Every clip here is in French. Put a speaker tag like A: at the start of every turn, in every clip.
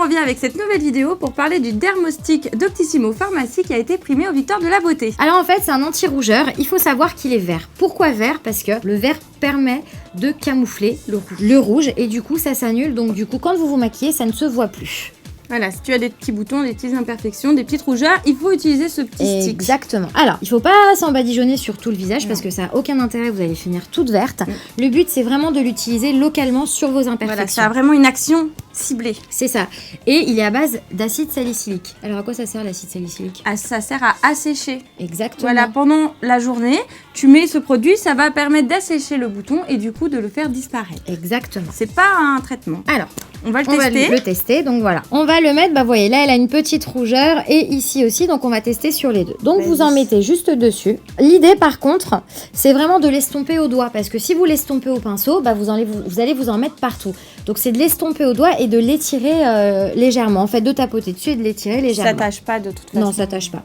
A: on revient avec cette nouvelle vidéo pour parler du Dermostick Doctissimo Pharmacie qui a été primé aux Victoires de la Beauté.
B: Alors en fait, c'est un anti-rougeur. Il faut savoir qu'il est vert. Pourquoi vert? Parce que le vert permet de camoufler le rouge et du coup, ça s'annule. Donc du coup, quand vous vous maquillez, ça ne se voit plus.
A: Voilà, si tu as des petits boutons, des petites imperfections, des petites rougeurs, il faut utiliser ce petit stick.
B: Exactement. Alors, il faut pas s'embadigeonner sur tout le visage parce que ça n'a aucun intérêt, vous allez finir toute verte. Le but, c'est vraiment de l'utiliser localement sur vos imperfections.
A: Voilà, ça a vraiment une action ciblée.
B: C'est ça. Et il est à base d'acide salicylique. Alors, à quoi ça sert l'acide salicylique?
A: Ça sert à assécher.
B: Exactement.
A: Voilà, pendant la journée, tu mets ce produit, ça va permettre d'assécher le bouton et du coup de le faire disparaître.
B: Exactement.
A: C'est pas un traitement.
B: Alors,
A: on va le
B: on
A: tester.
B: va le tester, donc voilà. On va le mettre, bah vous voyez, là elle a une petite rougeur et ici aussi, donc on va tester sur les deux. Donc vous en mettez juste dessus. L'idée par contre, c'est vraiment de l'estomper au doigt, parce que si vous l'estompez au pinceau, bah vous allez vous en mettre partout. Donc c'est de l'estomper au doigt et de l'étirer légèrement, en fait de tapoter dessus et de l'étirer légèrement.
A: Ça tâche pas de toute façon.
B: Non, ça tâche pas.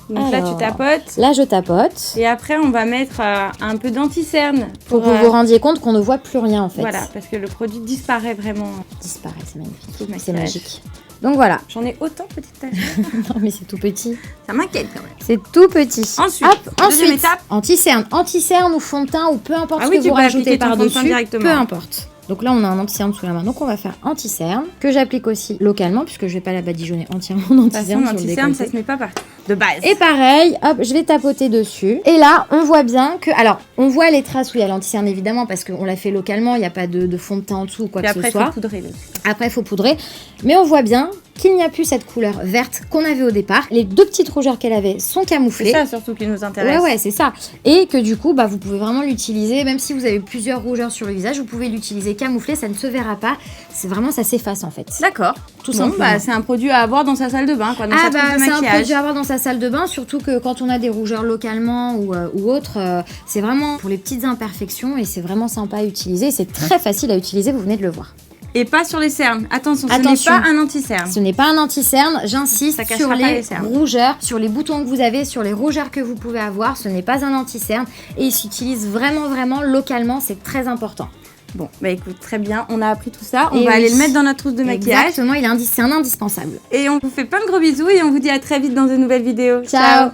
A: Donc
B: alors,
A: là, tu tapotes.
B: Là, je tapote.
A: Et après, on va mettre un peu d'anti-cerne.
B: Pour que vous vous rendiez compte qu'on ne voit plus rien, en fait.
A: Voilà, parce que le produit disparaît vraiment.
B: Disparaît, c'est magnifique.
A: C'est
B: magique. Donc voilà.
A: J'en ai autant, petite tache.
B: Non, mais c'est tout petit.
A: Ça m'inquiète quand même.
B: C'est tout petit.
A: Ensuite,
B: deuxième
A: étape.
B: Anti-cerne. Anti-cerne ou fond de teint ou peu importe ce que
A: tu
B: vous
A: peux
B: rajoutez
A: appliquer ton fond de teint
B: par-dessus.
A: directement.
B: Peu importe. Donc là, on a un anti-cerne sous la main. Donc on va faire anti-cerne, que j'applique aussi localement, puisque je vais pas la badigeonner entièrement d'anti-cerne.
A: L'anti-cerne, ça se met pas partout. De base.
B: Et pareil, hop, je vais tapoter dessus. Et là, on voit bien que... Alors, on voit les traces où il y a l'anti-cerne, évidemment, parce qu'on l'a fait localement. Il n'y a pas de fond de teint en dessous ou quoi que ce soit.
A: Après, il faut poudrer.
B: Après, il faut poudrer. Mais on voit bien qu'il n'y a plus cette couleur verte qu'on avait au départ. Les deux petites rougeurs qu'elle avait sont camouflées.
A: C'est ça surtout qui nous intéresse.
B: Ouais, c'est ça. Et que du coup, bah, vous pouvez vraiment l'utiliser, même si vous avez plusieurs rougeurs sur le visage, vous pouvez l'utiliser camouflé, ça ne se verra pas. C'est vraiment, ça s'efface en fait.
A: D'accord.
B: Tout simplement.
A: C'est un produit à avoir dans sa salle de bain, quoi, dans sa trousse de
B: c'est
A: maquillage.
B: un produit à avoir dans sa salle de bain, surtout que quand on a des rougeurs localement ou autres, c'est vraiment pour les petites imperfections et c'est vraiment sympa à utiliser. C'est très facile à utiliser, vous venez de le voir.
A: Et pas sur les cernes. Attention, ce n'est pas un anti-cerne.
B: Ce n'est pas un anti-cerne. J'insiste sur les rougeurs, sur les boutons que vous avez, sur les rougeurs que vous pouvez avoir. Ce n'est pas un anti-cerne et il s'utilise vraiment localement. C'est très important.
A: Bon, bah écoute, très bien. On a appris tout ça. On va aller le mettre dans notre trousse de maquillage.
B: Exactement, c'est un indispensable.
A: Et on vous fait plein de gros bisous et on vous dit à très vite dans de nouvelles vidéos.
B: Ciao.